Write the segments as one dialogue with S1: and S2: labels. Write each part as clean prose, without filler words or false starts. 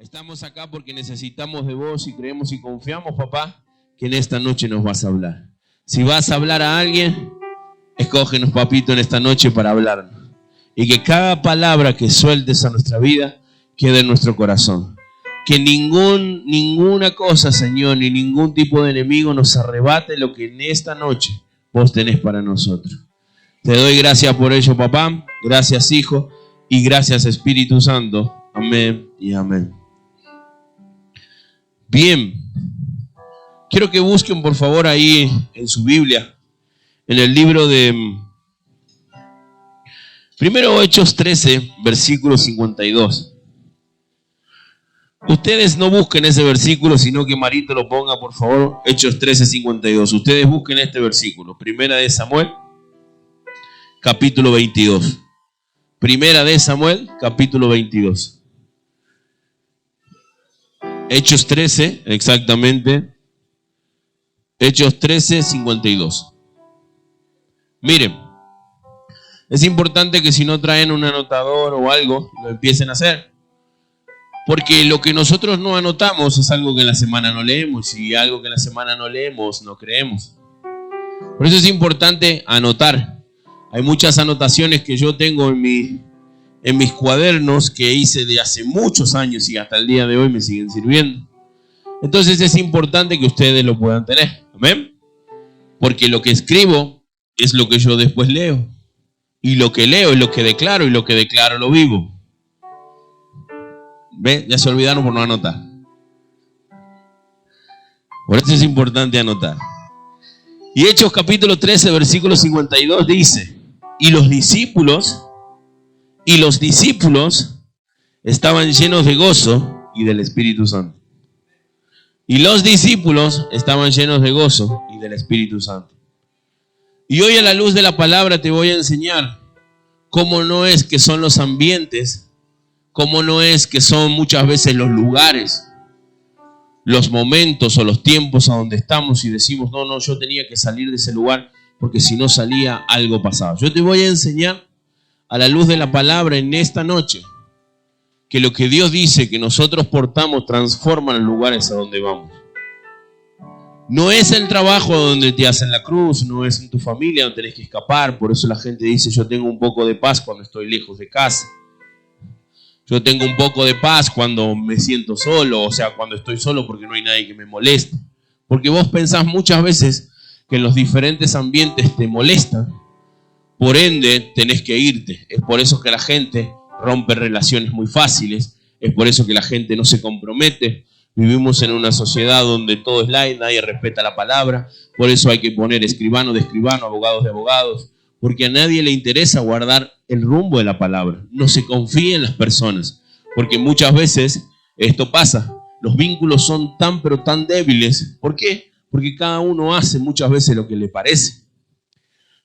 S1: Estamos acá porque necesitamos de vos y creemos y confiamos, papá, que en esta noche nos vas a hablar. Si vas a hablar a alguien, escógenos, papito, en esta noche para hablarnos. Y que cada palabra que sueltes a nuestra vida quede en nuestro corazón. Que ninguna cosa, Señor, ni ningún tipo de enemigo nos arrebate lo que en esta noche vos tenés para nosotros. Te doy gracias por ello, papá. Gracias, Hijo. Y gracias, Espíritu Santo. Amén y amén. Bien. Quiero que busquen, por favor, ahí en su Biblia, en el libro de primero Hechos 13, versículo 52. Ustedes no busquen ese versículo, sino que Marito lo ponga, por favor. Hechos 13, 52. Ustedes busquen este versículo. Primera de Samuel, capítulo 22. Primera de Samuel, capítulo 22. Hechos 13, exactamente. Hechos 13, 52. Miren, es importante que si no traen un anotador o algo, lo empiecen a hacer. Porque lo que nosotros no anotamos es algo que en la semana no leemos. Y algo que en la semana no leemos, no creemos. Por eso es importante anotar. Hay muchas anotaciones que yo tengo en mis cuadernos que hice de hace muchos años y hasta el día de hoy me siguen sirviendo. Entonces es importante que ustedes lo puedan tener. ¿Amén? Porque lo que escribo es lo que yo después leo. Y lo que leo es lo que declaro, y lo que declaro lo vivo. ¿Ve? Ya se olvidaron por no anotar. Por eso es importante anotar. Y Hechos capítulo 13, versículo 52 dice: Y los discípulos estaban llenos de gozo y del Espíritu Santo. Y los discípulos estaban llenos de gozo y del Espíritu Santo. Y hoy a la luz de la palabra te voy a enseñar cómo no es que son los ambientes, cómo no es que son muchas veces los lugares, los momentos o los tiempos a donde estamos y decimos, no, yo tenía que salir de ese lugar porque si no salía algo pasaba. Yo te voy a enseñar a la luz de la palabra en esta noche que lo que Dios dice que nosotros portamos transforma los lugares a donde vamos. No es el trabajo donde te hacen la cruz, no es en tu familia donde tenés que escapar. Por eso la gente dice, yo tengo un poco de paz cuando estoy lejos de casa. Yo tengo un poco de paz cuando me siento solo, o sea, cuando estoy solo porque no hay nadie que me moleste. Porque vos pensás muchas veces que los diferentes ambientes te molestan, por ende tenés que irte. Es por eso que la gente rompe relaciones muy fáciles, es por eso que la gente no se compromete. Vivimos en una sociedad donde todo es light, nadie respeta la palabra, por eso hay que poner escribano de escribano, abogados de abogados, porque a nadie le interesa guardar el rumbo de la palabra. No se confía en las personas, porque muchas veces esto pasa. Los vínculos son tan pero tan débiles. ¿Por qué? Porque cada uno hace muchas veces lo que le parece.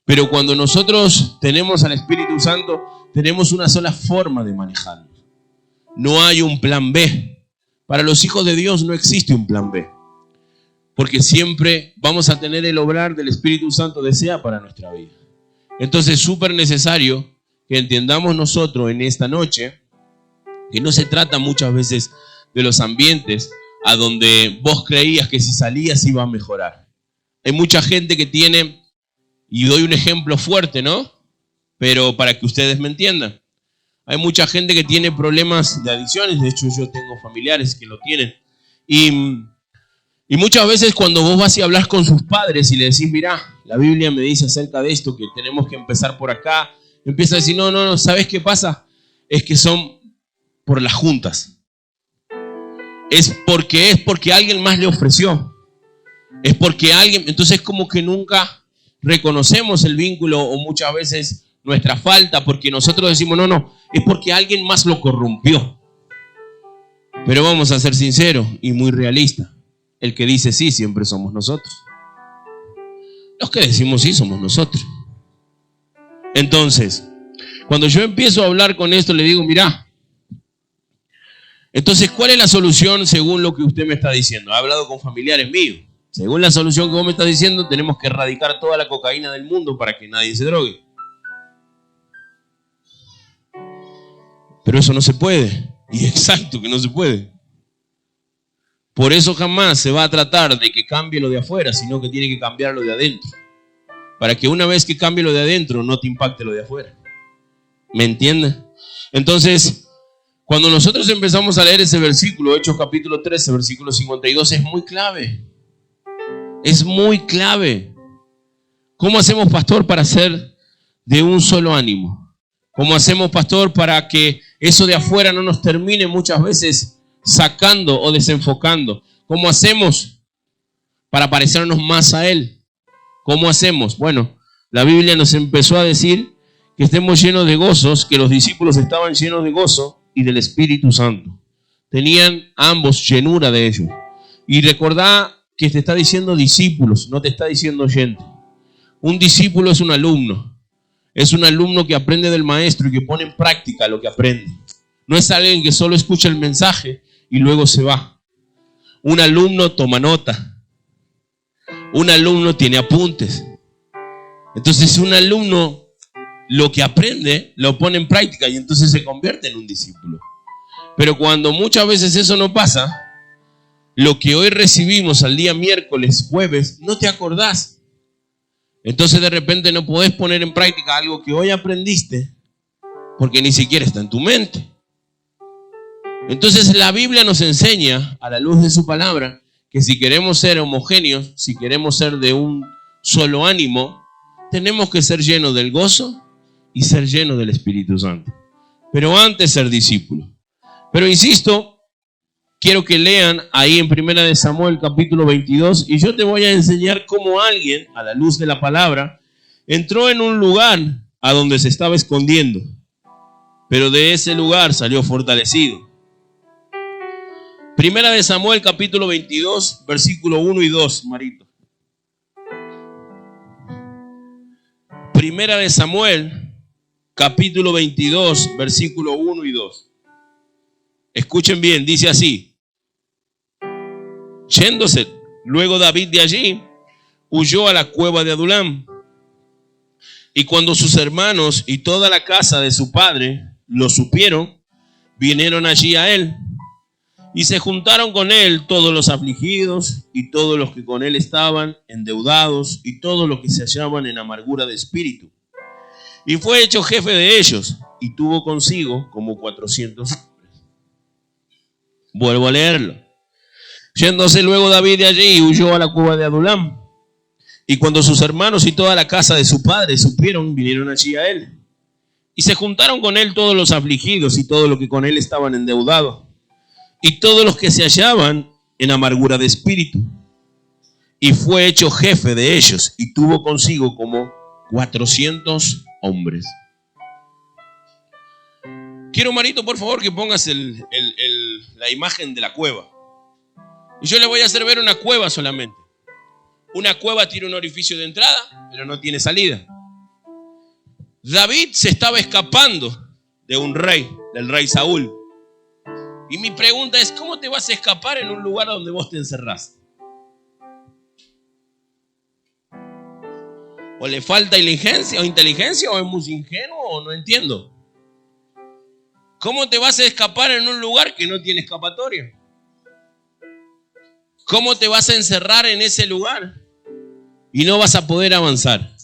S1: Pero cuando nosotros tenemos al Espíritu Santo, tenemos una sola forma de manejarlo. No hay un plan B. Para los hijos de Dios no existe un plan B. Porque siempre vamos a tener el obrar del Espíritu Santo desea para nuestra vida. Entonces es súper necesario que entendamos nosotros en esta noche que no se trata muchas veces de los ambientes a donde vos creías que si salías iba a mejorar. Hay mucha gente que tiene, y doy un ejemplo fuerte, ¿no? Pero para que ustedes me entiendan. Hay mucha gente que tiene problemas de adicciones. De hecho, yo tengo familiares que lo tienen. Y muchas veces cuando vos vas y hablas con sus padres y le decís, mirá, la Biblia me dice acerca de esto, que tenemos que empezar por acá. Empieza a decir, no, ¿sabes qué pasa? Es que son por las juntas. Es porque alguien más le ofreció. Es porque alguien, entonces como que nunca reconocemos el vínculo o muchas veces nuestra falta, porque nosotros decimos, no, es porque alguien más lo corrompió. Pero vamos a ser sinceros y muy realistas. El que dice sí siempre somos nosotros. Los que decimos sí somos nosotros. Entonces, cuando yo empiezo a hablar con esto, le digo, mirá, entonces, ¿cuál es la solución según lo que usted me está diciendo? He hablado con familiares míos. Según la solución que vos me estás diciendo, tenemos que erradicar toda la cocaína del mundo para que nadie se drogue. Pero eso no se puede. Y exacto que no se puede. Por eso jamás se va a tratar de que cambie lo de afuera, sino que tiene que cambiar lo de adentro. Para que una vez que cambie lo de adentro, no te impacte lo de afuera. ¿Me entienden? Entonces, cuando nosotros empezamos a leer ese versículo, Hechos capítulo 13, versículo 52, es muy clave. Es muy clave. ¿Cómo hacemos, pastor, para ser de un solo ánimo? ¿Cómo hacemos, pastor, para que eso de afuera no nos termine muchas veces sacando o desenfocando? ¿Cómo hacemos para parecernos más a Él? ¿Cómo hacemos? Bueno, la Biblia nos empezó a decir que estemos llenos de gozos, que los discípulos estaban llenos de gozo y del Espíritu Santo. Tenían ambos llenura de ellos. Y recordá que te está diciendo discípulos, no te está diciendo oyente. Un discípulo es un alumno. Es un alumno que aprende del maestro y que pone en práctica lo que aprende. No es alguien que solo escucha el mensaje y luego se va. Un alumno toma nota. Un alumno tiene apuntes. Entonces un alumno lo que aprende lo pone en práctica y entonces se convierte en un discípulo. Pero cuando muchas veces eso no pasa, lo que hoy recibimos al día miércoles, jueves, no te acordás. Entonces de repente no podés poner en práctica algo que hoy aprendiste porque ni siquiera está en tu mente. Entonces la Biblia nos enseña a la luz de su palabra que si queremos ser homogéneos, si queremos ser de un solo ánimo, tenemos que ser llenos del gozo y ser llenos del Espíritu Santo. Pero antes ser discípulos. Pero insisto, quiero que lean ahí en 1 Samuel capítulo 22 y yo te voy a enseñar cómo alguien, a la luz de la palabra, entró en un lugar a donde se estaba escondiendo, pero de ese lugar salió fortalecido. 1 Samuel capítulo 22, versículo 1 y 2, Marito. 1 Samuel capítulo 22, versículo 1 y 2. Escuchen bien, dice así: yéndose luego David de allí, huyó a la cueva de Adulam. Y cuando sus hermanos y toda la casa de su padre lo supieron, vinieron allí a él. Y se juntaron con él todos los afligidos y todos los que con él estaban endeudados y todos los que se hallaban en amargura de espíritu. Y fue hecho jefe de ellos y tuvo consigo como 400 hombres. Vuelvo a leerlo. Yéndose luego David de allí, huyó a la cueva de Adulam. Y cuando sus hermanos y toda la casa de su padre supieron, vinieron allí a él. Y se juntaron con él todos los afligidos y todos los que con él estaban endeudados. Y todos los que se hallaban en amargura de espíritu. Y fue hecho jefe de ellos y tuvo consigo como 400 hombres. Quiero, Marito, por favor, que pongas la imagen de la cueva. Y yo le voy a hacer ver una cueva solamente. Una cueva tiene un orificio de entrada, pero no tiene salida. David se estaba escapando de un rey, del rey Saúl. Y mi pregunta es, ¿cómo te vas a escapar en un lugar donde vos te encerrás? ¿O le falta inteligencia o es muy ingenuo o no entiendo? ¿Cómo te vas a escapar en un lugar que no tiene escapatoria? ¿Cómo te vas a encerrar en ese lugar y no vas a poder avanzar?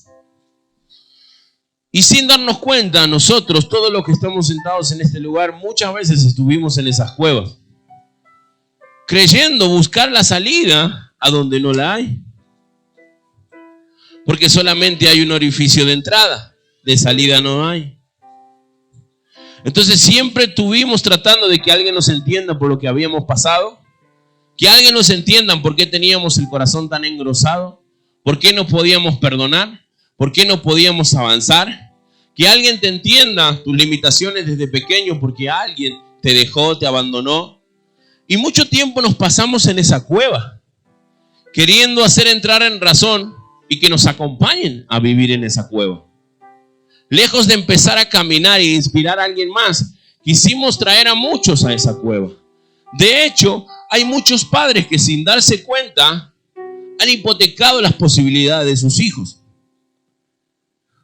S1: Y sin darnos cuenta, nosotros, todos los que estamos sentados en este lugar, muchas veces estuvimos en esas cuevas, creyendo buscar la salida a donde no la hay. Porque solamente hay un orificio de entrada, de salida no hay. Entonces siempre estuvimos tratando de que alguien nos entienda por lo que habíamos pasado, que alguien nos entienda por qué teníamos el corazón tan engrosado, por qué no podíamos perdonar, por qué no podíamos avanzar, que alguien te entienda tus limitaciones desde pequeño porque alguien te dejó, te abandonó. Y mucho tiempo nos pasamos en esa cueva, queriendo hacer entrar en razón y que nos acompañen a vivir en esa cueva. Lejos de empezar a caminar e inspirar a alguien más, quisimos traer a muchos a esa cueva. De hecho, hay muchos padres que sin darse cuenta han hipotecado las posibilidades de sus hijos,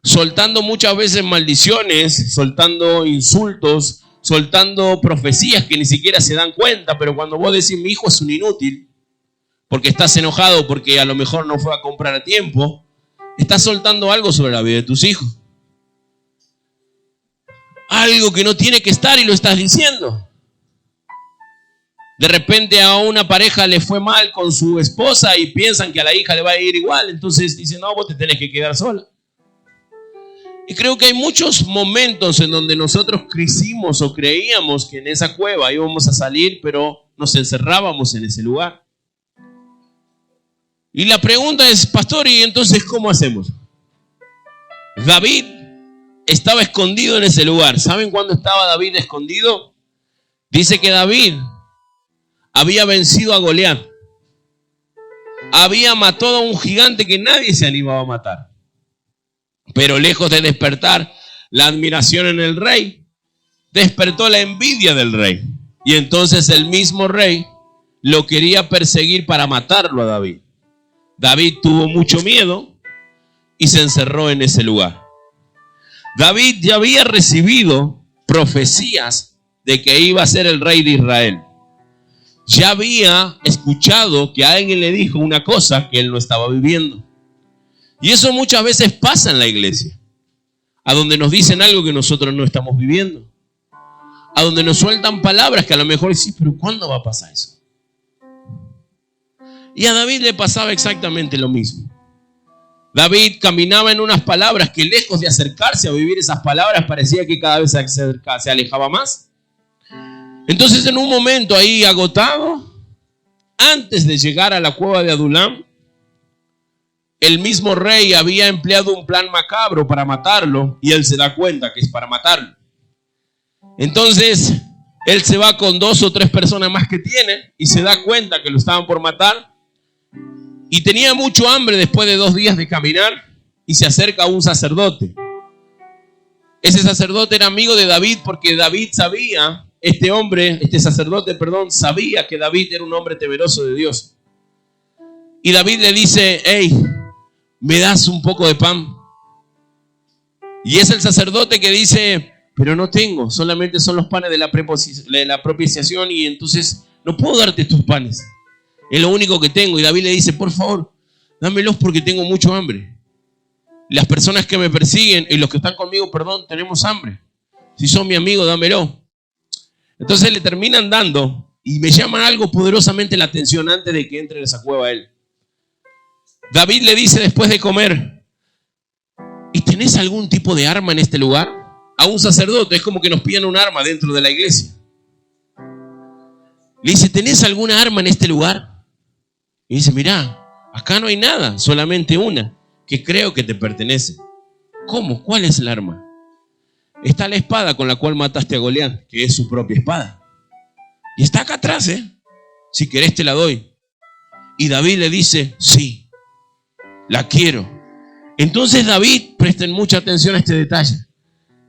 S1: soltando muchas veces maldiciones, soltando insultos, soltando profecías que ni siquiera se dan cuenta, pero cuando vos decís mi hijo es un inútil, porque estás enojado, porque a lo mejor no fue a comprar a tiempo, estás soltando algo sobre la vida de tus hijos. Algo que no tiene que estar y lo estás diciendo. De repente a una pareja le fue mal con su esposa y piensan que a la hija le va a ir igual, entonces dicen, no, vos te tenés que quedar sola. Y creo que hay muchos momentos en donde nosotros crecimos o creíamos que en esa cueva íbamos a salir, pero nos encerrábamos en ese lugar. Y la pregunta es, pastor, ¿y entonces cómo hacemos? David estaba escondido en ese lugar. ¿Saben cuándo estaba David escondido? Dice que David había vencido a Goliat. Había matado a un gigante que nadie se animaba a matar. Pero lejos de despertar la admiración en el rey, despertó la envidia del rey. Y entonces el mismo rey lo quería perseguir para matarlo a David. David tuvo mucho miedo y se encerró en ese lugar. David ya había recibido profecías de que iba a ser el rey de Israel. Ya había escuchado que alguien le dijo una cosa que él no estaba viviendo. Y eso muchas veces pasa en la iglesia, a donde nos dicen algo que nosotros no estamos viviendo, a donde nos sueltan palabras que a lo mejor sí, pero ¿cuándo va a pasar eso? Y a David le pasaba exactamente lo mismo. David caminaba en unas palabras que lejos de acercarse a vivir esas palabras, parecía que cada vez se alejaba más. Entonces en un momento ahí agotado, antes de llegar a la cueva de Adulam, el mismo rey había empleado un plan macabro para matarlo y él se da cuenta que es para matarlo. Entonces él se va con 2 o 3 personas más que tiene y se da cuenta que lo estaban por matar. Y tenía mucho hambre después de 2 días de caminar y se acerca a un sacerdote. Ese sacerdote era amigo de David porque David sabía, este sacerdote, sabía que David era un hombre temeroso de Dios. Y David le dice, hey, ¿me das un poco de pan? Y es el sacerdote que dice, pero no tengo, solamente son los panes de la propiciación y entonces no puedo darte tus panes. Es lo único que tengo. Y David le dice, por favor, dámelos porque tengo mucho hambre. Las personas que me persiguen y los que están conmigo, tenemos hambre. Si son mi amigo, dámelo. Entonces le terminan dando y me llama algo poderosamente la atención antes de que entre en esa cueva él. David le dice después de comer, ¿y tenés algún tipo de arma en este lugar? A un sacerdote es como que nos piden un arma dentro de la iglesia. Le dice, ¿tenés alguna arma en este lugar? Y dice, mirá, acá no hay nada, solamente una, que creo que te pertenece. ¿Cómo? ¿Cuál es el arma? Está la espada con la cual mataste a Goliat, que es su propia espada. Y está acá atrás, si querés te la doy. Y David le dice, sí, la quiero. Entonces David, presten mucha atención a este detalle.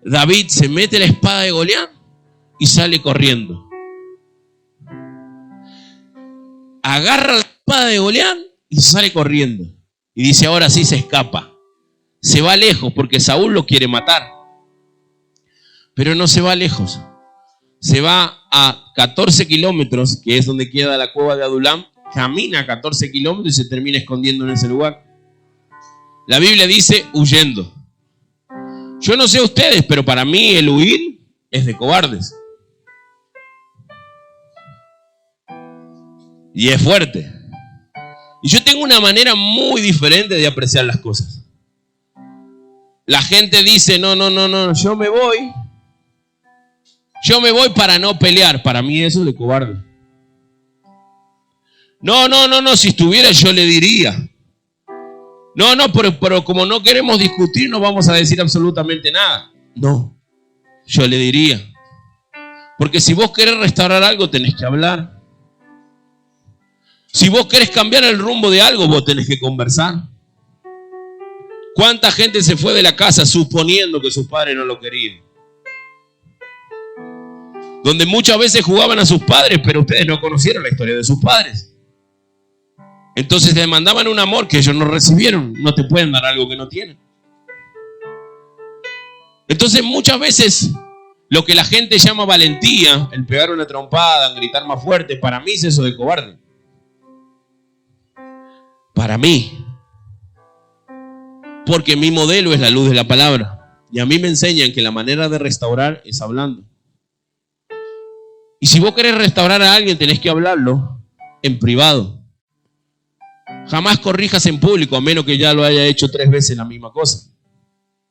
S1: David se mete la espada de Goliat y sale corriendo. Agarra la espada de Goliat y sale corriendo. Y dice, ahora sí se escapa. Se va lejos porque Saúl lo quiere matar. Pero no se va lejos. Se va a 14 kilómetros, que es donde queda la cueva de Adulam. Camina 14 kilómetros y se termina escondiendo en ese lugar. La Biblia dice huyendo. Yo no sé ustedes, pero para mí el huir es de cobardes. Y es fuerte. Y yo tengo una manera muy diferente de apreciar las cosas. La gente dice, no, yo me voy. Yo me voy para no pelear. Para mí eso es de cobarde. No, si estuviera yo le diría. No, pero como no queremos discutir, no vamos a decir absolutamente nada. No, yo le diría. Porque si vos querés restaurar algo, tenés que hablar. Si vos querés cambiar el rumbo de algo, vos tenés que conversar. ¿Cuánta gente se fue de la casa suponiendo que sus padres no lo querían? Donde muchas veces jugaban a sus padres, pero ustedes no conocieron la historia de sus padres. Entonces les mandaban un amor que ellos no recibieron. No te pueden dar algo que no tienen. Entonces muchas veces Lo que la gente llama valentía, el pegar una trompada, el gritar más fuerte, para mí es eso de cobarde. Para mí. Porque mi modelo es la luz de la palabra. Y a mí me enseñan que la manera de restaurar es hablando. Y si vos querés restaurar a alguien, tenés que hablarlo en privado. Jamás corrijas en público, a menos que ya lo haya hecho 3 veces la misma cosa.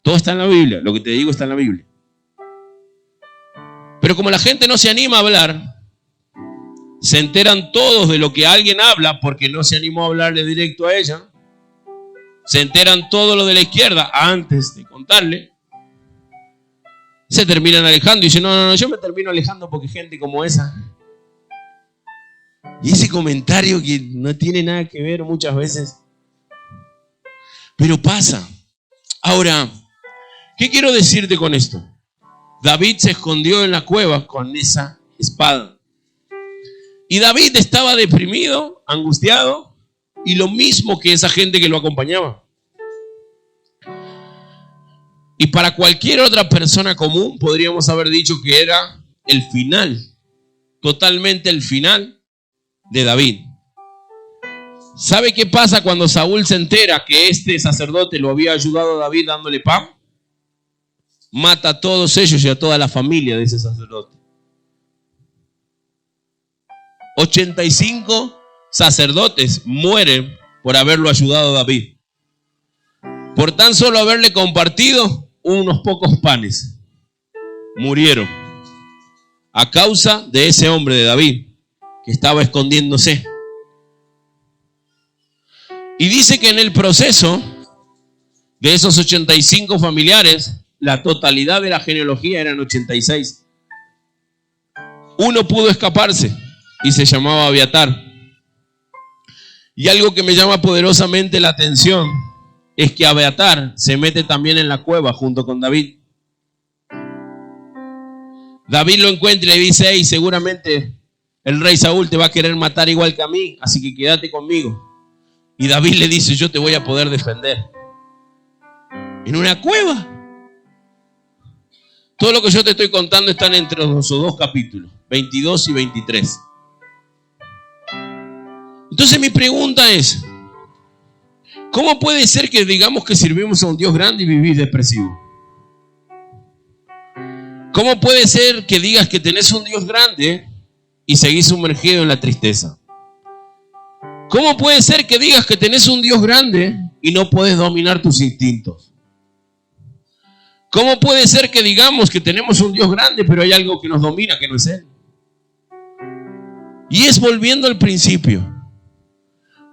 S1: Todo está en la Biblia, lo que te digo está en la Biblia. Pero como la gente no se anima a hablar, se enteran todos de lo que alguien habla porque no se animó a hablarle directo a ella. Se enteran todo lo de la izquierda antes de contarle. Se terminan alejando y dicen, no, yo me termino alejando porque gente como esa. Y ese comentario que no tiene nada que ver muchas veces. Pero pasa. Ahora, ¿qué quiero decirte con esto? David se escondió en la cueva con esa espada. Y David estaba deprimido, angustiado, y lo mismo que esa gente que lo acompañaba. Y para cualquier otra persona común podríamos haber dicho que era el final, totalmente el final de David. ¿Sabe qué pasa cuando Saúl se entera que este sacerdote lo había ayudado a David dándole pan? Mata a todos ellos y a toda la familia de ese sacerdote. 85 sacerdotes mueren por haberlo ayudado a David. Por tan solo haberle compartido unos pocos panes. Murieron. A causa de ese hombre de David, que estaba escondiéndose. Y dice que en el proceso de esos 85 familiares, la totalidad de la genealogía eran 86. Uno pudo escaparse y se llamaba Abiatar. Y algo que me llama poderosamente la atención es que Abiatar se mete también en la cueva junto con David. David lo encuentra y le dice, hey, seguramente el rey Saúl te va a querer matar igual que a mí, así que quédate conmigo. Y David le dice, yo te voy a poder defender. En una cueva. Todo lo que yo te estoy contando están entre los 2 capítulos, 22 y 23. Entonces mi pregunta es, ¿cómo puede ser que digamos que servimos a un Dios grande y vivís depresivo? ¿Cómo puede ser que digas que tenés un Dios grande y seguís sumergido en la tristeza? ¿Cómo puede ser que digas que tenés un Dios grande y no puedes dominar tus instintos? ¿Cómo puede ser que digamos que tenemos un Dios grande pero hay algo que nos domina que no es Él? Y es volviendo al principio.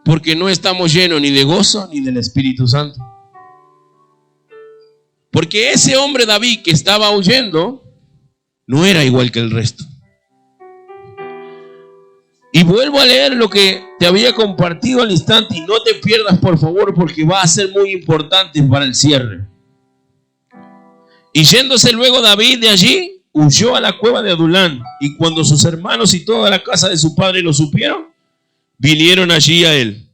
S1: Porque no estamos llenos ni de gozo ni del Espíritu Santo. Porque ese hombre David que estaba huyendo no era igual que el resto. Y vuelvo a leer lo que te había compartido al instante y no te pierdas por favor porque va a ser muy importante para el cierre. Y yéndose luego David de allí, huyó a la cueva de Adulán. Y cuando sus hermanos y toda la casa de su padre lo supieron, vinieron allí a él.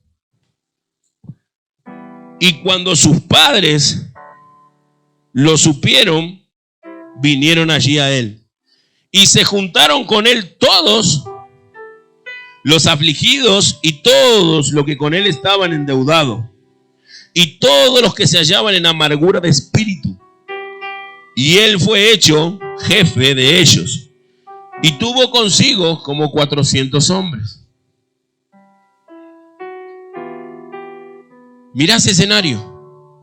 S1: Y cuando sus padres lo supieron, vinieron allí a él. Y se juntaron con él todos los afligidos y todos los que con él estaban endeudados. Y todos los que se hallaban en amargura de espíritu. Y él fue hecho jefe de ellos. Y tuvo consigo como 400 hombres. Mirá ese escenario.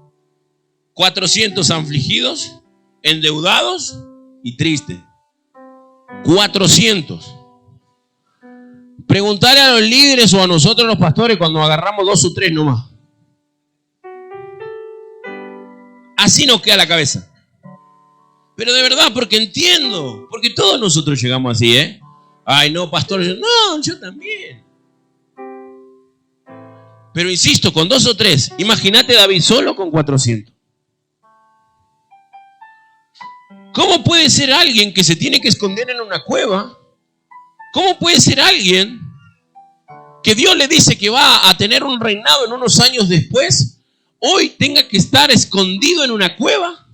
S1: 400 afligidos, endeudados y tristes. 400. Preguntarle a los líderes o a nosotros los pastores cuando agarramos 2 o 3 nomás. Así nos queda la cabeza. Pero de verdad, porque entiendo. Porque todos nosotros llegamos así, ¿eh? Ay, no, pastor. No, yo también. Pero insisto, con 2 o 3. Imagínate David solo con 400. ¿Cómo puede ser alguien que se tiene que esconder en una cueva? ¿Cómo puede ser alguien que Dios le dice que va a tener un reinado en unos años después, hoy tenga que estar escondido en una cueva?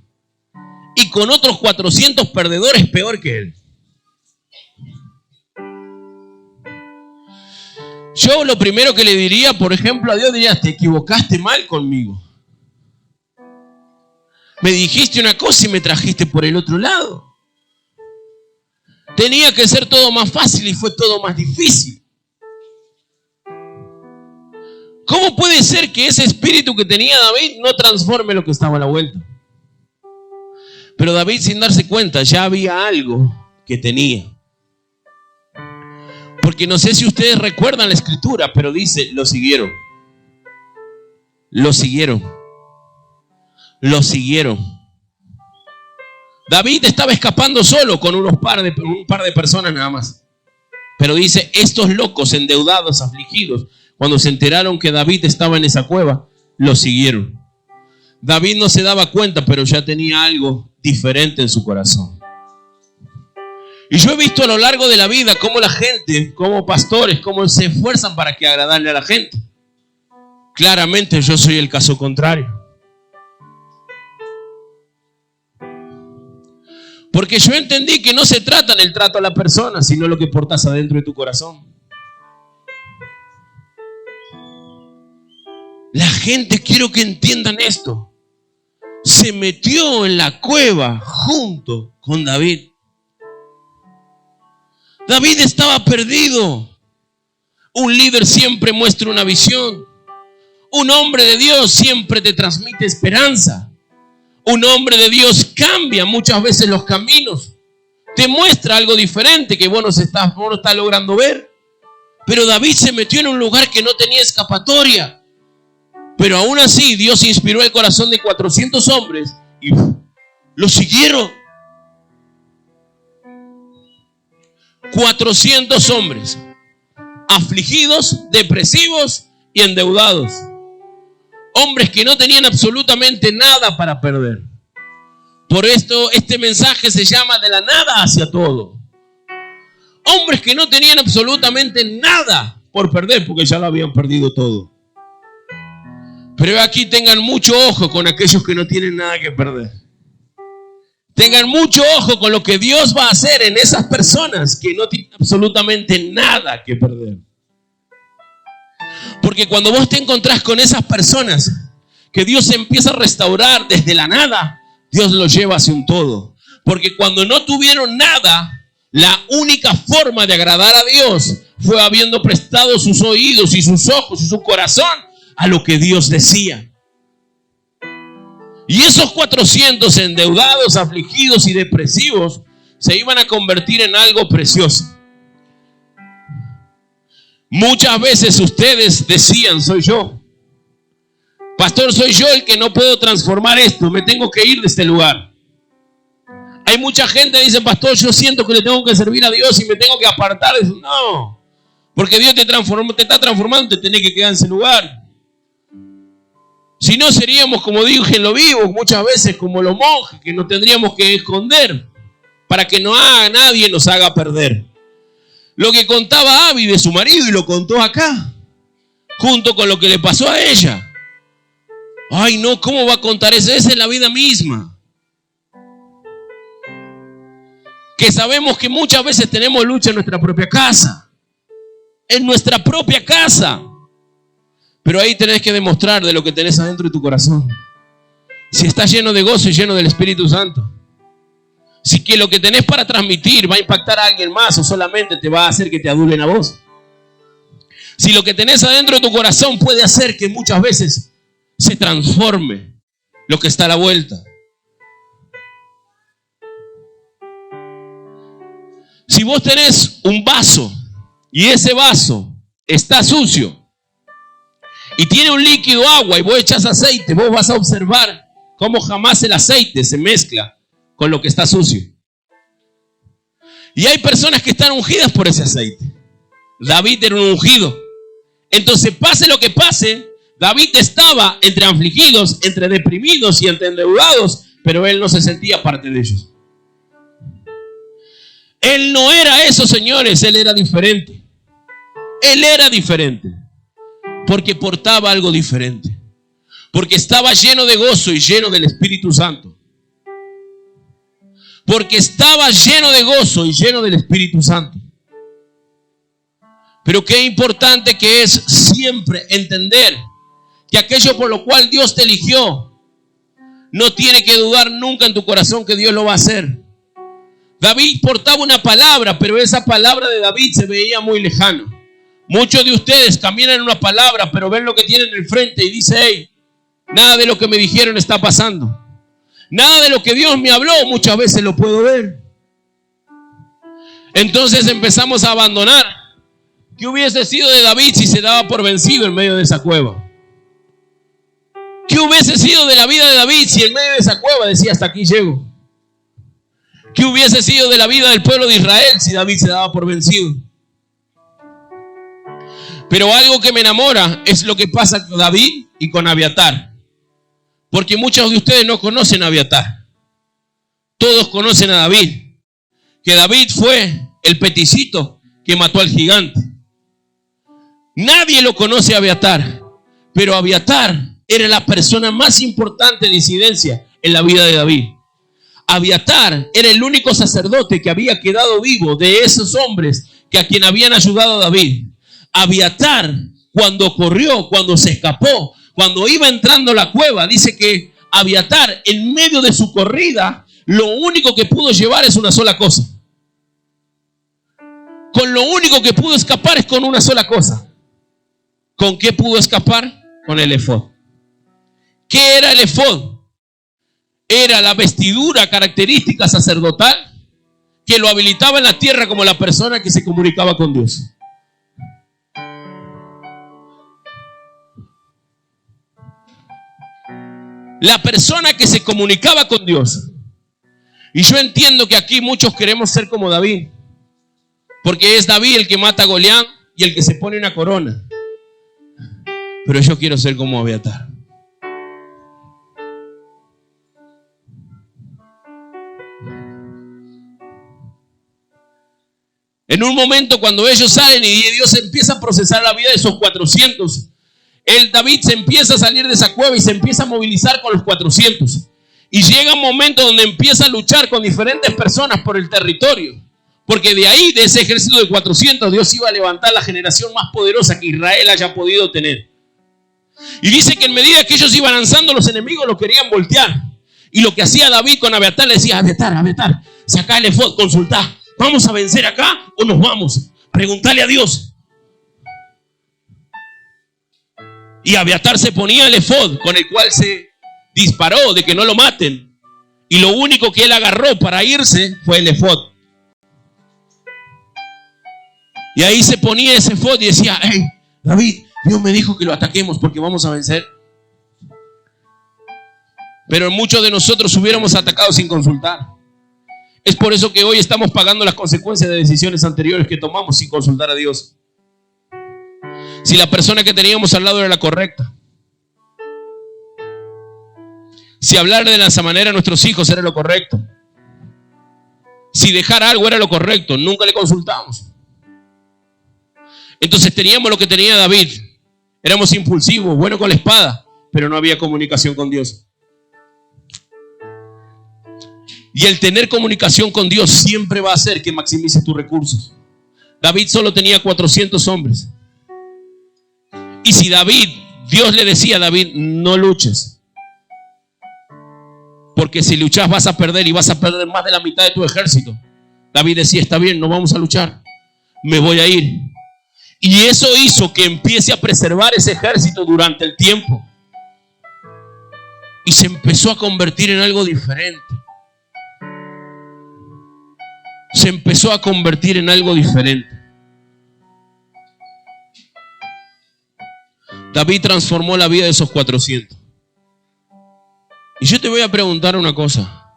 S1: y con otros 400 perdedores peor que él. Yo lo primero que le diría, por ejemplo, a Dios, diría: te equivocaste mal conmigo. Me dijiste una cosa y me trajiste por el otro lado. Tenía que ser todo más fácil y fue todo más difícil. ¿Cómo puede ser que ese espíritu que tenía David no transforme lo que estaba a la vuelta? Pero David, sin darse cuenta, ya había algo que tenía. Porque no sé si ustedes recuerdan la escritura, pero dice: lo siguieron. Lo siguieron. Lo siguieron. David estaba escapando solo con un par de personas nada más. Pero dice: estos locos, endeudados, afligidos, cuando se enteraron que David estaba en esa cueva, lo siguieron. David no se daba cuenta, pero ya tenía algo diferente en su corazón. Y yo he visto a lo largo de la vida cómo la gente, como pastores, cómo se esfuerzan para que agradarle a la gente. Claramente yo soy el caso contrario. Porque yo entendí que no se trata en el trato a la persona, sino lo que portas adentro de tu corazón. La gente, quiero que entiendan esto, se metió en la cueva junto con David. David estaba perdido. Un líder siempre muestra una visión. Un hombre de Dios siempre te transmite esperanza. Un hombre de Dios cambia muchas veces los caminos. Te muestra algo diferente que vos no estás logrando ver. Pero David se metió en un lugar que no tenía escapatoria. Pero aún así Dios inspiró el corazón de 400 hombres y lo siguieron. 400 hombres afligidos, depresivos y endeudados. Hombres que no tenían absolutamente nada para perder. Por esto este mensaje se llama de la nada hacia todo. Hombres que no tenían absolutamente nada por perder porque ya lo habían perdido todo. Pero aquí tengan mucho ojo con aquellos que no tienen nada que perder. Tengan mucho ojo con lo que Dios va a hacer en esas personas que no tienen absolutamente nada que perder. Porque cuando vos te encontrás con esas personas que Dios empieza a restaurar desde la nada, Dios los lleva hacia un todo. Porque cuando no tuvieron nada, la única forma de agradar a Dios fue habiendo prestado sus oídos y sus ojos y su corazón a lo que Dios decía. Y esos 400 endeudados, afligidos y depresivos se iban a convertir en algo precioso. Muchas veces ustedes decían: soy yo, pastor, soy yo el que no puedo transformar esto, me tengo que ir de este lugar. Hay mucha gente que dice: pastor, yo siento que le tengo que servir a Dios y me tengo que apartar de eso. No, porque Dios te está transformando, te tenés que quedar en ese lugar. Si no, seríamos, como dije, en lo vivo, muchas veces como los monjes, que nos tendríamos que esconder para que nadie nos haga perder. Lo que contaba Abby de su marido y lo contó acá, junto con lo que le pasó a ella. Ay, no, ¿cómo va a contar eso? Esa es la vida misma. Que sabemos que muchas veces tenemos lucha en nuestra propia casa. En nuestra propia casa. Pero ahí tenés que demostrar de lo que tenés adentro de tu corazón. Si estás lleno de gozo y lleno del Espíritu Santo. Si que lo que tenés para transmitir va a impactar a alguien más o solamente te va a hacer que te adulen a vos. Si lo que tenés adentro de tu corazón puede hacer que muchas veces se transforme lo que está a la vuelta. Si vos tenés un vaso y ese vaso está sucio y tiene un líquido agua y vos echás aceite, vos vas a observar cómo jamás el aceite se mezcla con lo que está sucio. Y hay personas que están ungidas por ese aceite. David era un ungido. Entonces, pase lo que pase, David estaba entre afligidos, entre deprimidos y entre endeudados, pero él no se sentía parte de ellos. Él no era eso, señores, él era diferente. Él era diferente. Porque portaba algo diferente. Porque estaba lleno de gozo y lleno del Espíritu Santo. porque estaba lleno de gozo y lleno del Espíritu Santo. Pero qué importante que es siempre entender que aquello por lo cual Dios te eligió, no tiene que dudar nunca en tu corazón que Dios lo va a hacer. David portaba una palabra, pero esa palabra de David se veía muy lejano. Muchos de ustedes caminan en una palabra, pero ven lo que tienen en el frente y dicen, hey, nada de lo que me dijeron está pasando. Nada de lo que Dios me habló muchas veces lo puedo ver. Entonces empezamos a abandonar. ¿Qué hubiese sido de David si se daba por vencido en medio de esa cueva? ¿Qué hubiese sido de la vida de David si en medio de esa cueva decía hasta aquí llego? ¿Qué hubiese sido de la vida del pueblo de Israel si David se daba por vencido? Pero algo que me enamora es lo que pasa con David y con Abiatar. Porque muchos de ustedes no conocen a Abiatar. Todos conocen a David. Que David fue el peticito que mató al gigante. Nadie lo conoce a Abiatar. Pero Abiatar era la persona más importante de incidencia en la vida de David. Abiatar era el único sacerdote que había quedado vivo de esos hombres que a quien habían ayudado a David. Abiatar, cuando corrió, cuando se escapó, cuando iba entrando a la cueva, dice que Abiatar, en medio de su corrida, lo único que pudo llevar es una sola cosa. Con lo único que pudo escapar es con una sola cosa. ¿Con qué pudo escapar? Con el efod. ¿Qué era el efod? Era la vestidura característica sacerdotal que lo habilitaba en la tierra como la persona que se comunicaba con Dios. La persona que se comunicaba con Dios. Y yo entiendo que aquí muchos queremos ser como David, porque es David el que mata a Goliat y el que se pone una corona. Pero yo quiero ser como Abiatar. En un momento cuando ellos salen y Dios empieza a procesar la vida de esos 400, David se empieza a salir de esa cueva y se empieza a movilizar con los 400. Y llega un momento donde empieza a luchar con diferentes personas por el territorio. Porque de ahí, de ese ejército de 400, Dios iba a levantar la generación más poderosa que Israel haya podido tener. Y dice que en medida que ellos iban lanzando, los enemigos lo querían voltear. Y lo que hacía David con Abiatar, le decía, Abiatar, sacá el efod, consultá. ¿Vamos a vencer acá o nos vamos? Preguntale a Dios. Y Abiatar se ponía el efod con el cual se disparó de que no lo maten. Y lo único que él agarró para irse fue el efod. Y ahí se ponía ese efod y decía, hey, David, Dios me dijo que lo ataquemos porque vamos a vencer. Pero muchos de nosotros hubiéramos atacado sin consultar. Es por eso que hoy estamos pagando las consecuencias de decisiones anteriores que tomamos sin consultar a Dios. Si la persona que teníamos al lado era la correcta. Si hablar de esa manera a nuestros hijos era lo correcto. Si dejar algo era lo correcto. Nunca le consultamos. Entonces teníamos lo que tenía David. Éramos impulsivos, buenos con la espada, pero no había comunicación con Dios. Y el tener comunicación con Dios siempre va a hacer que maximices tus recursos. David solo tenía 400 hombres. Y si Dios le decía a David, no luches. Porque si luchas vas a perder y vas a perder más de la mitad de tu ejército. David decía, está bien, no vamos a luchar. Me voy a ir. Y eso hizo que empiece a preservar ese ejército durante el tiempo. Y se empezó a convertir en algo diferente. Se empezó a convertir en algo diferente. David transformó la vida de esos 400. Y yo te voy a preguntar una cosa.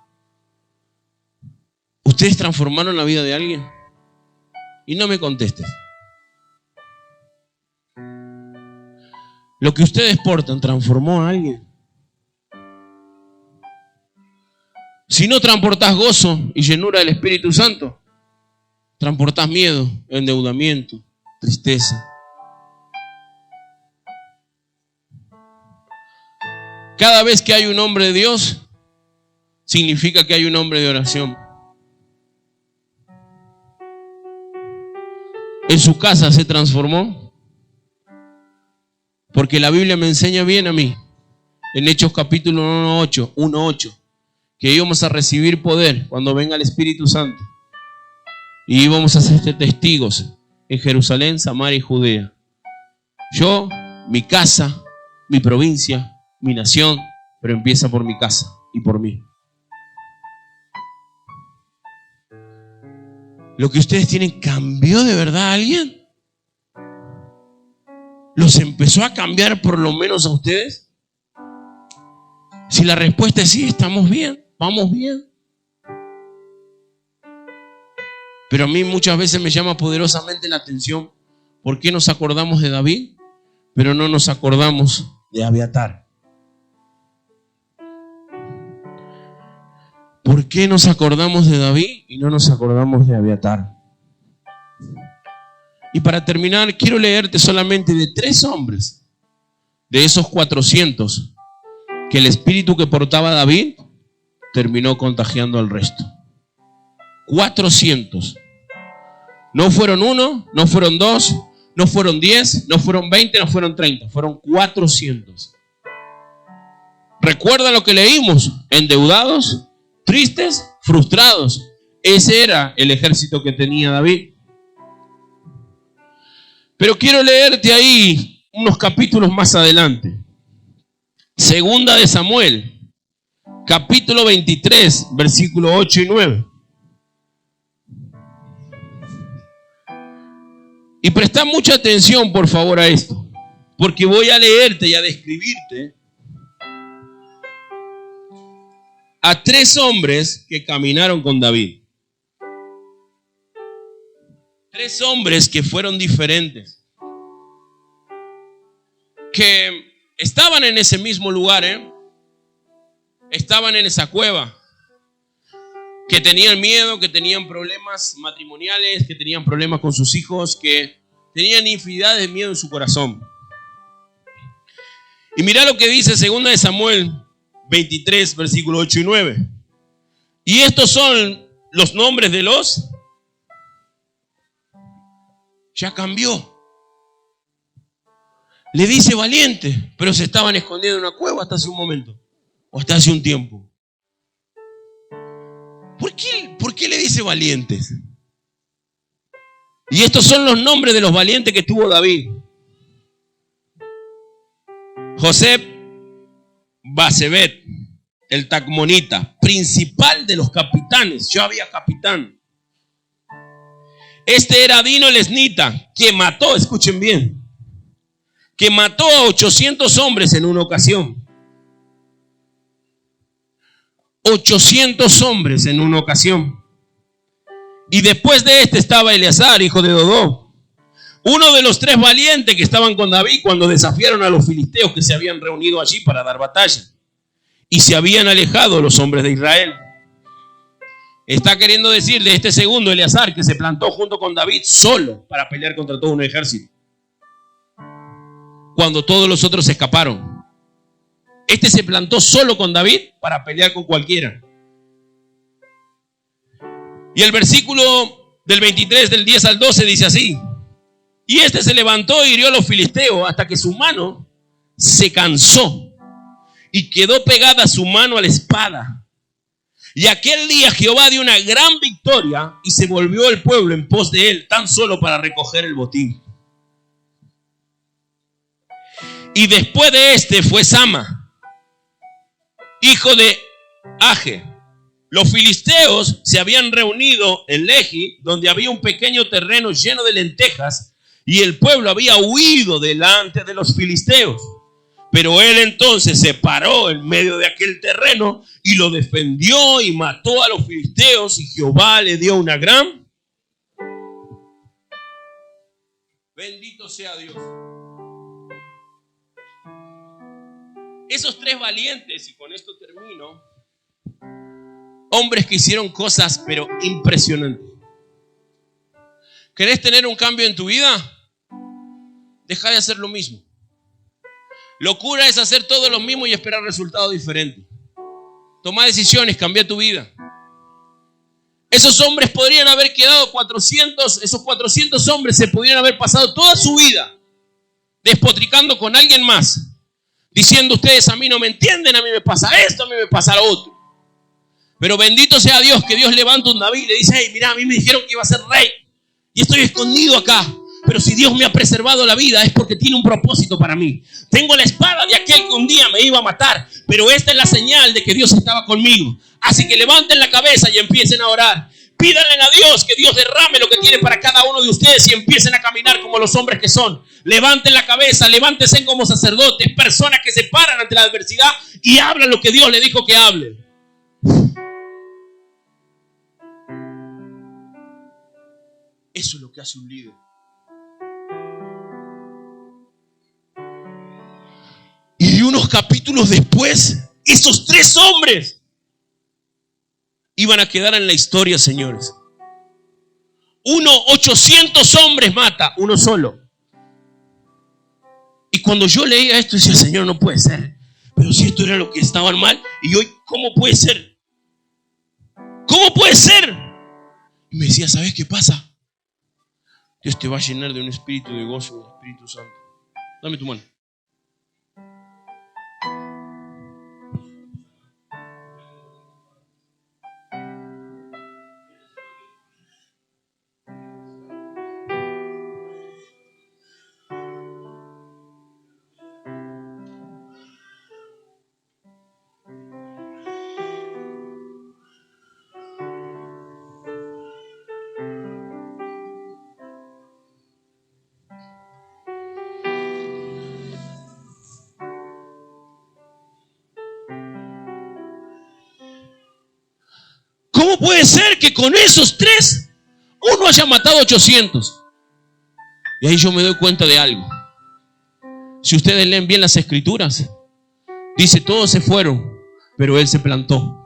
S1: ¿Ustedes transformaron la vida de alguien? Y no me contestes. Lo que ustedes portan transformó a alguien. Si no transportás gozo y llenura del Espíritu Santo, transportás miedo, endeudamiento, tristeza. Cada vez que hay un hombre de Dios, significa que hay un hombre de oración. en su casa se transformó? Porque la Biblia me enseña bien a mí, en Hechos capítulo 1:8, que íbamos a recibir poder cuando venga el Espíritu Santo. Y íbamos a ser testigos en Jerusalén, Samaria y Judea. Yo, mi casa, mi provincia, mi nación, pero empieza por mi casa y por mí. Lo que ustedes tienen, ¿cambió de verdad a alguien? ¿Los empezó a cambiar por lo menos a ustedes? Si la respuesta es sí, estamos bien, vamos bien. Pero a mí muchas veces me llama poderosamente la atención ¿por qué nos acordamos de David, pero no nos acordamos de Abiatar? ¿Por qué nos acordamos de David y no nos acordamos de Abiatar? Y para terminar, quiero leerte solamente de 3 hombres, de esos 400, que el espíritu que portaba David terminó contagiando al resto. 400. No fueron 1, no fueron 2, no fueron 10, no fueron 20, no fueron 30, fueron 400. ¿Recuerda lo que leímos? Endeudados, tristes, frustrados. Ese era el ejército que tenía David. Pero quiero leerte ahí unos capítulos más adelante. Segunda de Samuel, capítulo 23, versículos 8 y 9. Y presta mucha atención, por favor, a esto, porque voy a leerte y a describirte a 3 hombres que caminaron con David. 3 hombres que fueron diferentes, que estaban en ese mismo lugar, estaban en esa cueva, que tenían miedo, que tenían problemas matrimoniales, que tenían problemas con sus hijos, que tenían infinidad de miedo en su corazón. Y mira lo que dice 2 de Samuel 23, versículos 8 y 9. Y estos son los nombres de los... Ya cambió. Le dice valiente, pero se estaban escondiendo en una cueva hasta hace un momento, o hasta hace un tiempo. ¿Por qué le dice valientes? Y estos son los nombres de los valientes que tuvo David. José Basebet, el Tacmonita, principal de los capitanes. Ya había capitán. Este era Adino el Esnita, que mató, escuchen bien, que mató a 800 hombres en una ocasión. 800 hombres en una ocasión. Y después de este estaba Eleazar, hijo de Dodó, uno de los 3 valientes que estaban con David cuando desafiaron a los filisteos que se habían reunido allí para dar batalla. Y se habían alejado los hombres de Israel. Está queriendo decir de este segundo, Eleazar, que se plantó junto con David solo para pelear contra todo un ejército, cuando todos los otros escaparon. Este se plantó solo con David para pelear con cualquiera. Y el versículo del 23, del 10 al 12 dice así: y este se levantó y hirió a los filisteos hasta que su mano se cansó y quedó pegada su mano a la espada. Y aquel día Jehová dio una gran victoria y se volvió el pueblo en pos de él, tan solo para recoger el botín. Y después de este fue Sama, hijo de Age. Los filisteos se habían reunido en Lehi, donde había un pequeño terreno lleno de lentejas, y el pueblo había huido delante de los filisteos. Pero él entonces se paró en medio de aquel terreno y lo defendió y mató a los filisteos, y Jehová le dio una gran... Bendito sea Dios. Esos 3 valientes, y con esto termino, hombres que hicieron cosas pero impresionantes. ¿Querés tener un cambio en tu vida? Deja de hacer lo mismo. Locura es hacer todo lo mismo y esperar resultados diferentes. Toma decisiones, cambia tu vida. Esos hombres podrían haber quedado 400, esos 400 hombres se podrían haber pasado toda su vida despotricando con alguien más, diciendo: ustedes a mí no me entienden, a mí me pasa esto, a mí me pasa lo otro. Pero bendito sea Dios, que Dios levanta un David y le dice: hey, mira, a mí me dijeron que iba a ser rey y estoy escondido acá, pero si Dios me ha preservado la vida es porque tiene un propósito para mí. Tengo la espada de aquel que un día me iba a matar, pero esta es la señal de que Dios estaba conmigo. Así que levanten la cabeza y empiecen a orar. Pídanle a Dios que Dios derrame lo que tiene para cada uno de ustedes y empiecen a caminar como los hombres que son. Levanten la cabeza, levántense como sacerdotes, personas que se paran ante la adversidad y hablan lo que Dios le dijo que hablen. Eso es lo que hace un líder. Y unos capítulos después, esos 3 hombres iban a quedar en la historia, señores. 800 hombres mata, uno solo. Y cuando yo leía esto, decía: Señor, no puede ser. Pero si esto era lo que estaban mal, y hoy, ¿cómo puede ser? ¿Cómo puede ser? Y me decía: ¿sabes qué pasa? Dios te va a llenar de un espíritu de gozo, un Espíritu Santo. Dame tu mano. ¿Cómo puede ser que con esos 3 uno haya matado 800? Y ahí yo me doy cuenta de algo. Si ustedes leen bien las escrituras, dice: todos se fueron, pero él se plantó.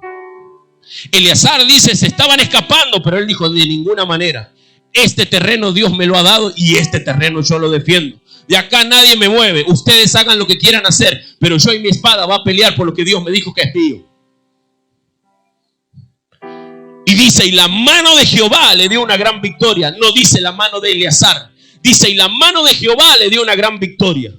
S1: Eleazar dice: se estaban escapando, pero él dijo: de ninguna manera. Este terreno Dios me lo ha dado y este terreno yo lo defiendo. De acá nadie me mueve. Ustedes hagan lo que quieran hacer, pero yo y mi espada va a pelear por lo que Dios me dijo que es mío. Y dice: y la mano de Jehová le dio una gran victoria. No dice la mano de Eleazar. Dice: y la mano de Jehová le dio una gran victoria.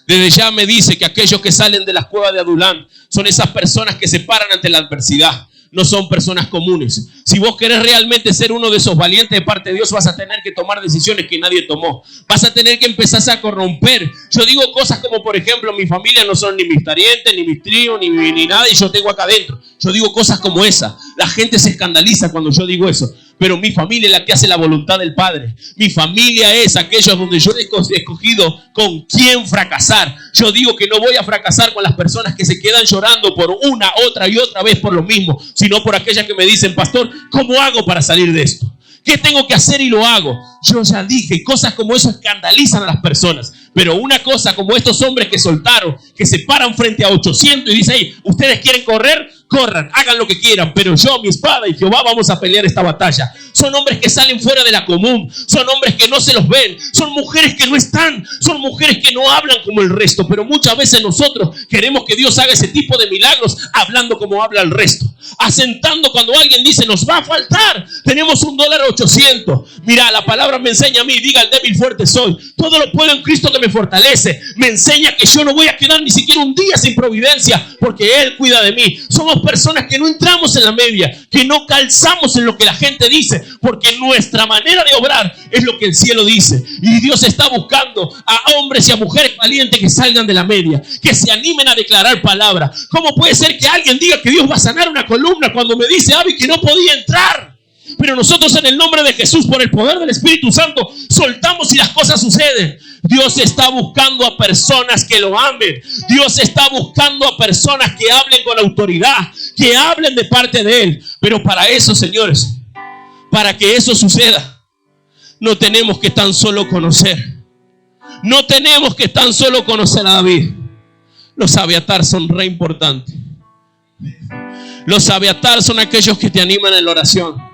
S1: Desde ya me dice que aquellos que salen de las cuevas de Adulán son esas personas que se paran ante la adversidad. No son personas comunes. Si vos querés realmente ser uno de esos valientes de parte de Dios, vas a tener que tomar decisiones que nadie tomó. Vas a tener que empezarse a corromper. Yo digo cosas como, por ejemplo, mi familia no son ni mis parientes, ni mis tíos, ni nada, y yo tengo acá adentro. Yo digo cosas como esa. La gente se escandaliza cuando yo digo eso. Pero mi familia es la que hace la voluntad del Padre. Mi familia es aquellos donde yo he escogido con quién fracasar. Yo digo que no voy a fracasar con las personas que se quedan llorando por una, otra y otra vez por lo mismo, sino por aquellas que me dicen: pastor, ¿cómo hago para salir de esto? ¿Qué tengo que hacer? Y lo hago. Yo ya dije, cosas como eso escandalizan a las personas. Pero una cosa como estos hombres que soltaron, que se paran frente a 800 y dicen: hey, ¿ustedes quieren correr? Corran, hagan lo que quieran, pero yo, mi espada y Jehová vamos a pelear esta batalla. Son hombres que salen fuera de la común, son hombres que no se los ven, son mujeres que no están, son mujeres que no hablan como el resto, pero muchas veces nosotros queremos que Dios haga ese tipo de milagros hablando como habla el resto, asentando cuando alguien dice: nos va a faltar, tenemos $1.800. Mira, la palabra me enseña a mí: diga el débil fuerte soy, todo lo puedo en Cristo que me fortalece. Me enseña que yo no voy a quedar ni siquiera un día sin providencia, porque Él cuida de mí. Somos personas que no entramos en la media, que no calzamos en lo que la gente dice, porque nuestra manera de obrar es lo que el cielo dice. Y Dios está buscando a hombres y a mujeres valientes que salgan de la media, que se animen a declarar palabra. ¿Cómo puede ser que alguien diga que Dios va a sanar una columna cuando me dice Abby que no podía entrar? Pero nosotros, en el nombre de Jesús, por el poder del Espíritu Santo, soltamos y las cosas suceden. Dios está buscando a personas que lo amen. Dios está buscando a personas que hablen con autoridad, que hablen de parte de Él. Pero para eso, señores, para que eso suceda, no tenemos que tan solo conocer. No tenemos que tan solo conocer a David. Los abiatar son re importantes. Los abiatar son aquellos que te animan en la oración.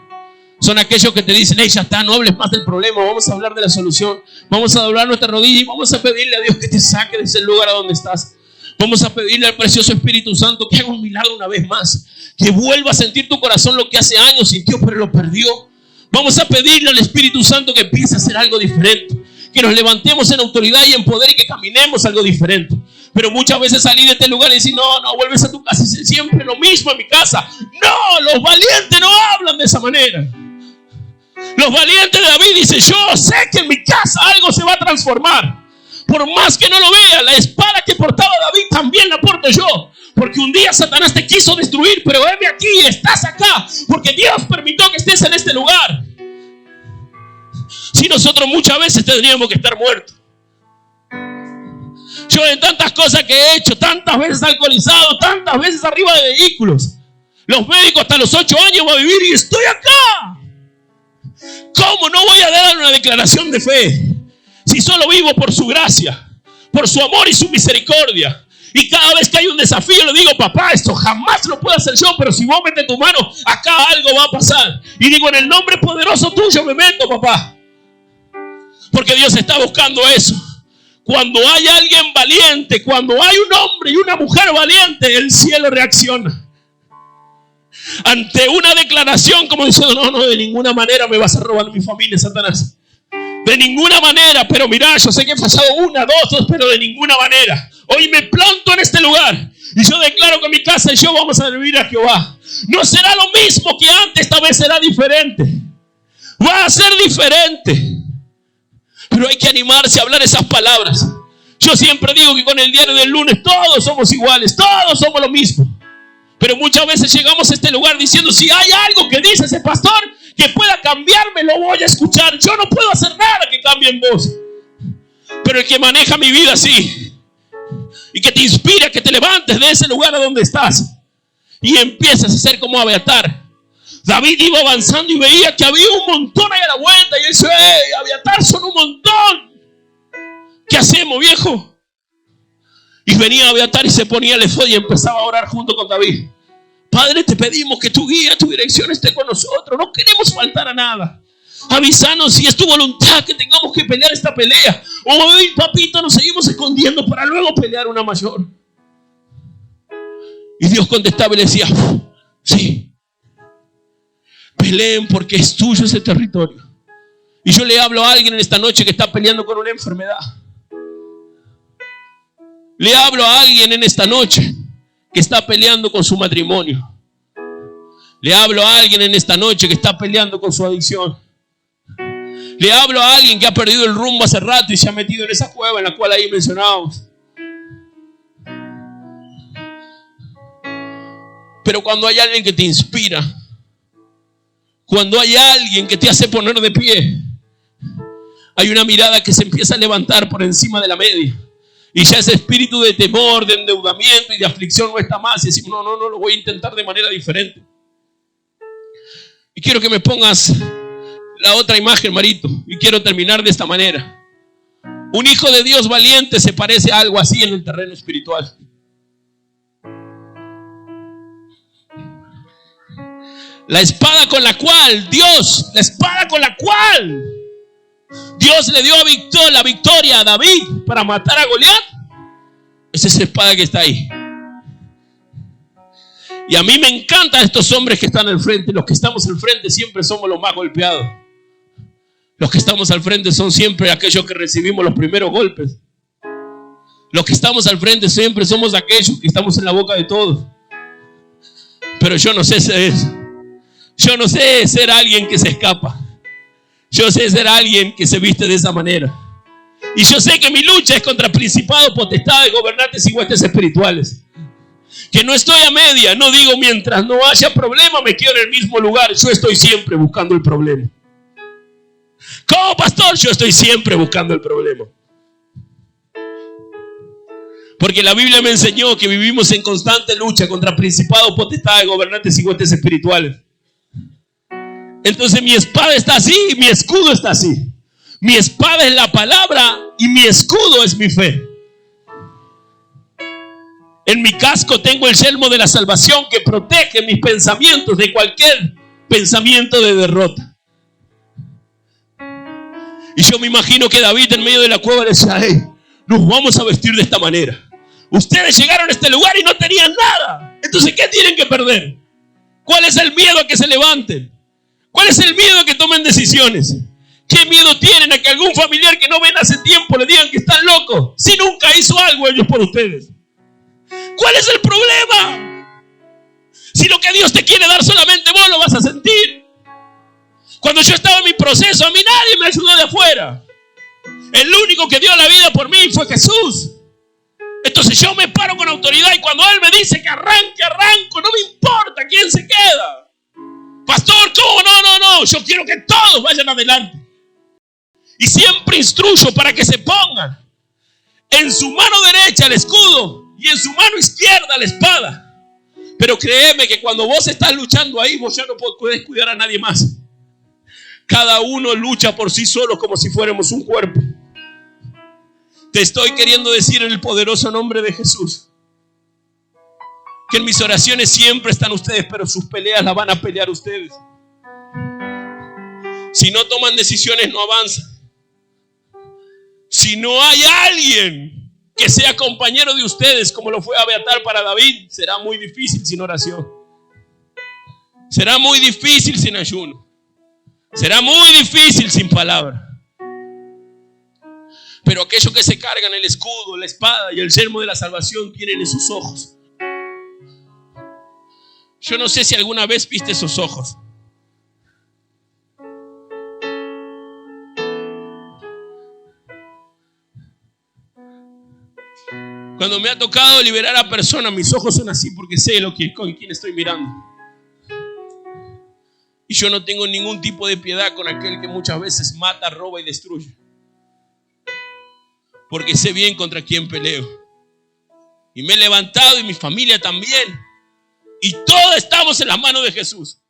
S1: Son aquellos que te dicen: hey, ya está, no hables más del problema, vamos a hablar de la solución. Vamos a doblar nuestra rodilla y vamos a pedirle a Dios que te saque de ese lugar a donde estás. Vamos a pedirle al precioso Espíritu Santo que haga un milagro una vez más, Que vuelva a sentir tu corazón lo que hace años sintió pero lo perdió. Vamos a pedirle al Espíritu Santo que empiece a hacer algo diferente. Que nos levantemos en autoridad y en poder y que caminemos algo diferente. Pero muchas veces salir de este lugar y decir, no, vuelves a tu casa y dices siempre lo mismo en mi casa. No, los valientes no hablan de esa manera. Los valientes de David dicen, yo sé que en mi casa algo se va a transformar. Por más que no lo vea, la espada que portaba David también la porto yo. Porque un día Satanás te quiso destruir, pero heme aquí, estás acá. Porque Dios permitió que estés en este lugar. Si nosotros muchas veces tendríamos que estar muertos. Yo en tantas cosas que he hecho, tantas veces alcoholizado, tantas veces arriba de vehículos. Los médicos hasta los 8 años van a vivir y estoy acá. ¿Cómo no voy a dar una declaración de fe? Si solo vivo por su gracia, por su amor y su misericordia. Y cada vez que hay un desafío le digo, papá, esto jamás lo puedo hacer yo, pero si vos metes tu mano, acá algo va a pasar. Y digo, en el nombre poderoso tuyo me meto, papá. Porque Dios está buscando eso. Cuando hay alguien valiente, cuando hay un hombre y una mujer valiente, el cielo reacciona. Ante una declaración como diciendo, no, de ninguna manera me vas a robar mi familia, Satanás. De ninguna manera, pero mira, yo sé que he fallado 1, 2, pero de ninguna manera. Hoy me planto en este lugar y yo declaro que mi casa y yo vamos a servir a Jehová. No será lo mismo que antes, esta vez será diferente. Va a ser diferente. Pero hay que animarse a hablar esas palabras. Yo siempre digo que con el diario del lunes todos somos iguales, todos somos lo mismo. Pero muchas veces llegamos a este lugar diciendo, si hay algo que dice ese pastor que pueda cambiarme, lo voy a escuchar. Yo no puedo hacer nada que cambie en vos. Pero el que maneja mi vida sí. Y que te inspira, que te levantes de ese lugar a donde estás. Y empiezas a ser como Abiatar. David iba avanzando y veía que había un montón ahí a la vuelta. Y él dice, Abiatar son un montón. ¿Qué hacemos, viejo? Y venía Abiatar y se ponía el efod y empezaba a orar junto con David. Padre, te pedimos que tu guía, tu dirección esté con nosotros. No queremos faltar a nada. Avísanos si es tu voluntad que tengamos que pelear esta pelea. Hoy, papito, nos seguimos escondiendo para luego pelear una mayor. Y Dios contestaba y le decía, sí, peleen porque es tuyo ese territorio. Y yo le hablo a alguien en esta noche que está peleando con una enfermedad. Le hablo a alguien en esta noche que está peleando con su matrimonio. Le hablo a alguien en esta noche que está peleando con su adicción. Le hablo a alguien que ha perdido el rumbo hace rato y se ha metido en esa cueva en la cual ahí mencionábamos. Pero cuando hay alguien que te inspira, cuando hay alguien que te hace poner de pie, hay una mirada que se empieza a levantar por encima de la media. Y ya ese espíritu de temor, de endeudamiento y de aflicción no está más. Y decimos, no, lo voy a intentar de manera diferente. Y quiero que me pongas la otra imagen, Marito. Y quiero terminar de esta manera. Un hijo de Dios valiente se parece a algo así en el terreno espiritual. La espada con la cual Dios le dio la victoria a David para matar a Goliat. Es esa espada que está ahí. Y a mí me encantan estos hombres que están al frente. Los que estamos al frente siempre somos los más golpeados. Los que estamos al frente son siempre aquellos que recibimos los primeros golpes. Los que estamos al frente siempre somos aquellos que estamos en la boca de todos. Pero yo no sé ser eso. Yo no sé ser alguien que se escapa. Yo sé ser alguien que se viste de esa manera. Y yo sé que mi lucha es contra principados, potestades, gobernantes y huestes espirituales. Que no estoy a media. No digo mientras no haya problema me quedo en el mismo lugar. Yo estoy siempre buscando el problema. Como pastor yo estoy siempre buscando el problema. Porque la Biblia me enseñó que vivimos en constante lucha contra principados, potestades, gobernantes y huestes espirituales. Entonces mi espada está así y mi escudo está así. Mi espada es la palabra y mi escudo es mi fe. En mi casco tengo el yelmo de la salvación que protege mis pensamientos de cualquier pensamiento de derrota. Y yo me imagino que David en medio de la cueva le decía, nos vamos a vestir de esta manera. Ustedes llegaron a este lugar y no tenían nada. Entonces, ¿qué tienen que perder? ¿Cuál es el miedo a que se levanten? ¿Cuál es el miedo a que tomen decisiones? ¿Qué miedo tienen a que algún familiar que no ven hace tiempo le digan que están locos si nunca hizo algo ellos por ustedes? ¿Cuál es el problema? Si lo que Dios te quiere dar solamente vos lo vas a sentir. Cuando yo estaba en mi proceso, a mí nadie me ayudó de afuera. El único que dio la vida por mí fue Jesús. Entonces yo me paro con autoridad y cuando Él me dice que arranque, arranco. No me importa quién se queda. Pastor, ¿cómo? No. Yo quiero que todos vayan adelante. Y siempre instruyo para que se pongan en su mano derecha el escudo y en su mano izquierda la espada. Pero créeme que cuando vos estás luchando ahí, vos ya no podés cuidar a nadie más. Cada uno lucha por sí solo como si fuéramos un cuerpo. Te estoy queriendo decir en el poderoso nombre de Jesús que en mis oraciones siempre están ustedes, pero sus peleas las van a pelear ustedes. Si no toman decisiones, no avanzan. Si no hay alguien que sea compañero de ustedes, como lo fue Abiatar para David, será muy difícil sin oración. Será muy difícil sin ayuno. Será muy difícil sin palabra. Pero aquellos que se cargan el escudo, la espada y el yelmo de la salvación tienen esos ojos. Yo no sé si alguna vez viste esos ojos. Cuando me ha tocado liberar a personas, mis ojos son así porque sé con quién estoy mirando. Y yo no tengo ningún tipo de piedad con aquel que muchas veces mata, roba y destruye. Porque sé bien contra quién peleo. Y me he levantado y mi familia también. Y todos estamos en las manos de Jesús.